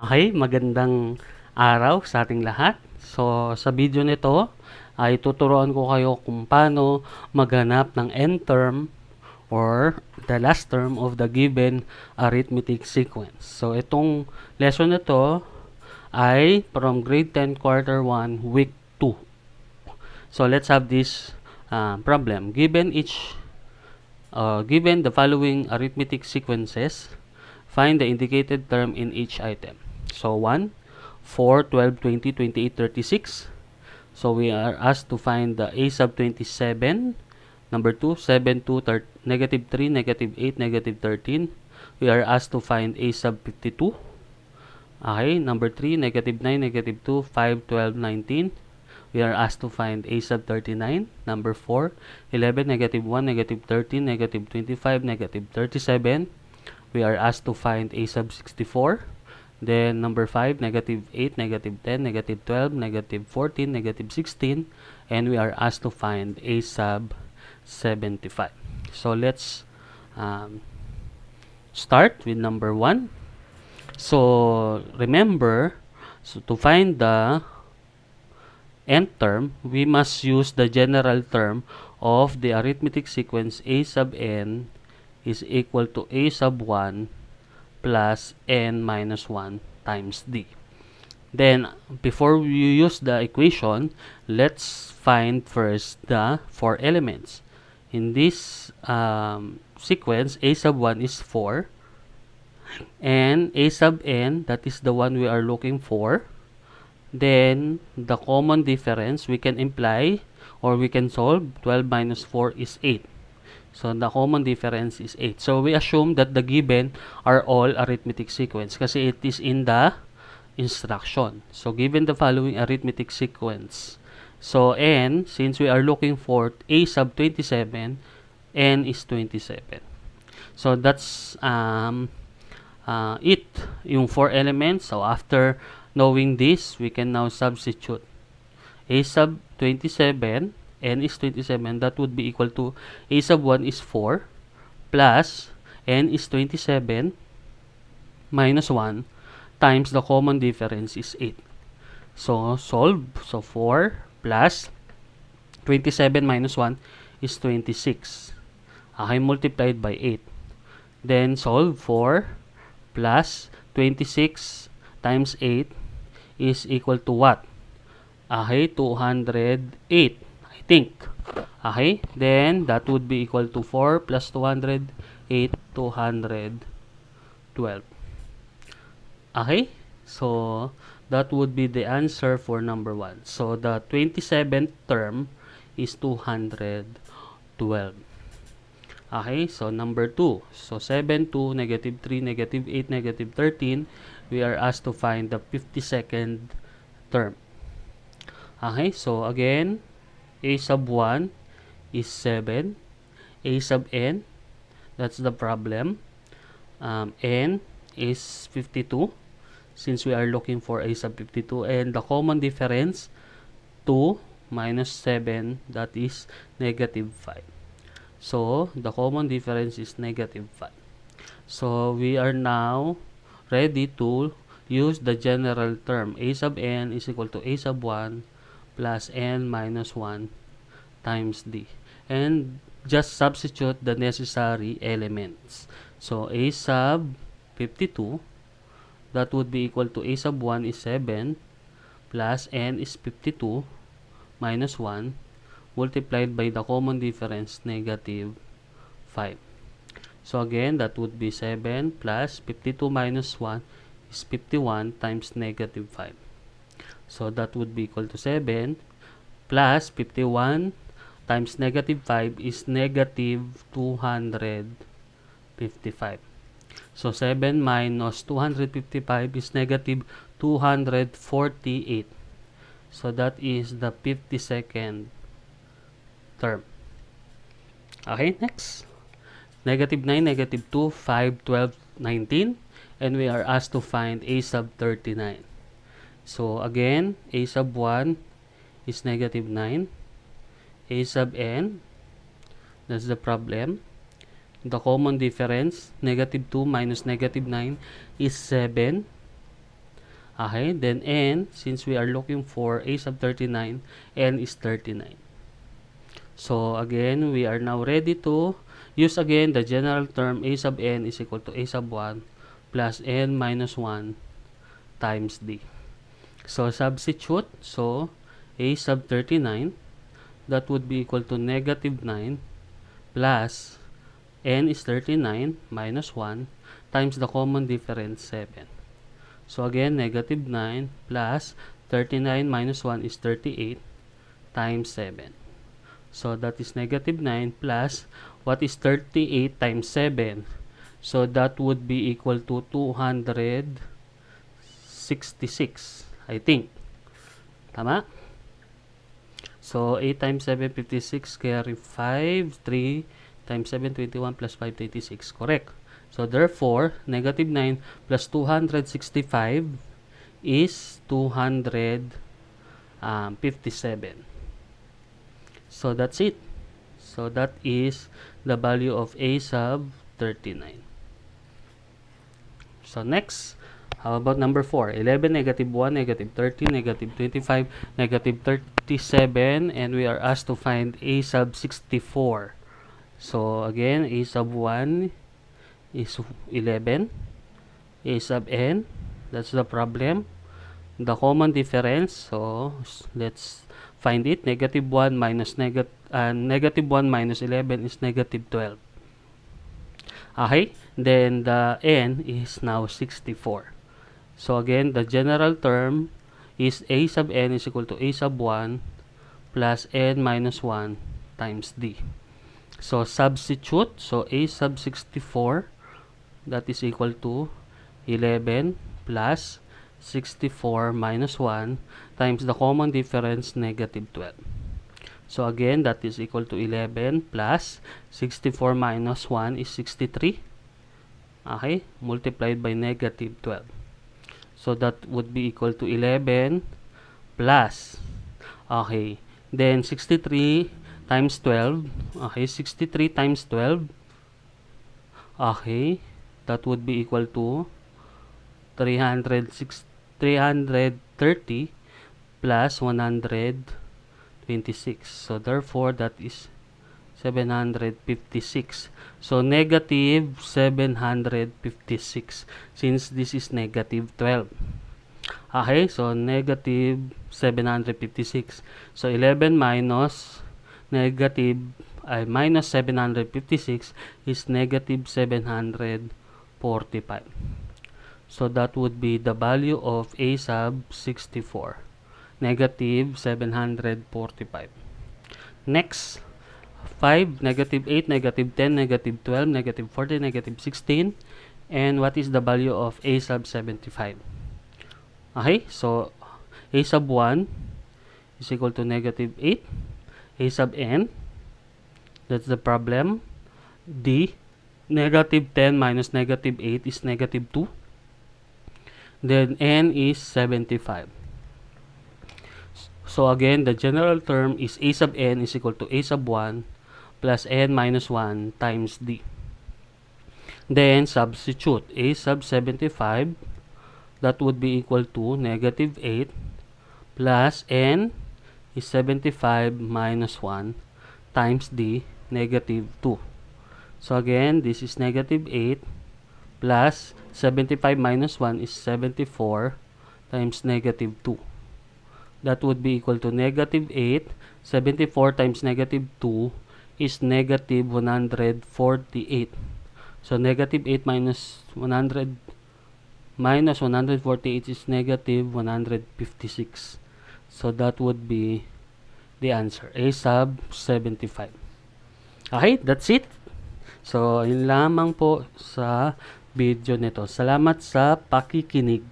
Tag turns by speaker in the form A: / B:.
A: Okay, magandang araw sa ating lahat. So, sa video nito ay tuturuan ko kayo kung paano maghanap ng nth term or the last term of the given arithmetic sequence. So, itong lesson na to ay from grade 10 quarter 1 week 2. So, let's have this problem. Given the following arithmetic sequences, find the indicated term in each item. So 1, 4, 12, 20, 28, 36. So we are asked to find the a sub 27. Number 2, 7, 2, negative 3, negative 8, negative 13. We are asked to find a sub 52. Okay, number 3, negative 9, negative 2, 5, 12, 19. We are asked to find a sub 39. Number 4, 11, negative 1, negative 13, negative 25, negative 37. We are asked to find a sub 64. Then number 5, negative 8, negative 10, negative 12, negative 14, negative 16. And we are asked to find a sub 75. So let's start with number 1. So remember, to find the nth term, we must use the general term of the arithmetic sequence a sub n is equal to a sub 1 plus n minus 1 times d. Then, before we use the equation, let's find first the 4 elements. In this sequence, a sub 1 is 4, and a sub n, that is the one we are looking for. Then, the common difference we can imply or we can solve. 12 minus 4 is 8. So, the common difference is 8. So, we assume that the given are all arithmetic sequence kasi it is in the instruction. So, given the following arithmetic sequence. So, n, since we are looking for a sub 27, n is 27. So, that's it, yung 4 elements. So, after knowing this, we can now substitute a sub 27, n is 27, that would be equal to a sub 1 is 4 plus n is 27 minus 1 times the common difference is 8. So solve. So 4 plus 27 minus 1 is 26. Okay, multiplied by 8. Then solve. 4 plus 26 times 8 is equal to what? Okay, 208, I think. Okay, then that would be equal to 4 plus 208, 212. Okay, so that would be the answer for number 1. So the 27th term is 212. Okay, so number 2. So 7, 2, negative 3, negative 8, negative 13. We are asked to find the 52nd term. Okay, so again, a sub 1 is 7. A sub n, that's the problem. N is 52, since we are looking for a sub 52. And the common difference, 2 minus 7, that is negative 5. So, the common difference is negative 5. So, we are now ready to use the general term. A sub n is equal to a sub 1 plus n minus 1 times d. And just substitute the necessary elements. So, a sub 52, that would be equal to a sub 1 is 7 plus n is 52 minus 1 multiplied by the common difference, negative 5. So again, that would be 7 plus 52 minus 1 is 51 times negative 5. So that would be equal to 7 plus 51 times negative 5 is negative 255. So 7 minus 255 is negative 248. So that is the 52nd term. Okay, next. Negative 9, negative 2, 5, 12, 19. And we are asked to find a sub 39. So again, a sub 1 is negative 9. A sub n, that's the problem. The common difference, negative 2 minus negative 9 is 7. Okay, then n, since we are looking for a sub 39, n is 39. So again, we are now ready to use again the general term a sub n is equal to a sub 1 plus n minus 1 times d. So substitute, so a sub 39, that would be equal to negative 9 plus n is 39 minus 1 times the common difference 7. So again, negative 9 plus 39 minus 1 is 38 times 7. So that is negative 9 plus, what is 38 times 7? So that would be equal to 266, I think. Tama? So 8 times 7, 56, carry 5, 3 times 7, 21 plus 5, 26. Correct. So therefore, negative 9 plus 265 is 257. So that's it. So that is the value of a sub 39. So next, how about number 4? 11, negative 1, negative 13, negative 25, negative 37, and we are asked to find a sub 64. So again, a sub 1 is 11, a sub n, that's the problem. The common difference, so let's find it. Negative 1 minus negative 1 minus 11 is negative 12. Okay, then the n is now 64. So again, the general term is a sub n is equal to a sub 1 plus n minus 1 times d. So substitute, so a sub 64, that is equal to 11 plus 64 minus 1 times the common difference, negative 12. So again, that is equal to 11 plus 64 minus 1 is 63. Okay, multiplied by negative 12. So that would be equal to 11 plus, okay, then 63 times 12. Okay, 63 times 12. Okay, that would be equal to 330 plus 126. So therefore, that is 756. So negative 756, since this is negative 12. Okay, so negative 756. So 11 minus negative minus 756 is negative 745. So that would be the value of a sub 64, negative 745. Next, 5, negative 8, negative 10, negative 12, negative 40, negative 16. And what is the value of a sub 75? Okay, so a sub 1 is equal to negative 8. A sub n, that's the problem. D, negative 10 minus negative 8 is negative 2. Then n is 75. So again, the general term is a sub n is equal to a sub 1 plus n minus 1 times d. Then substitute a sub 75, that would be equal to negative 8 plus n is 75 minus 1 times d, negative 2. So again, this is negative 8 plus 75 minus 1 is 74 times negative 2. That would be equal to negative 8. 74 times negative 2 is negative 148. So negative 8 minus 100 minus 148 is negative 156. So that would be the answer, a sub 75. Okay, that's it. So, yun lamang po sa video nito. Salamat sa pakikinig.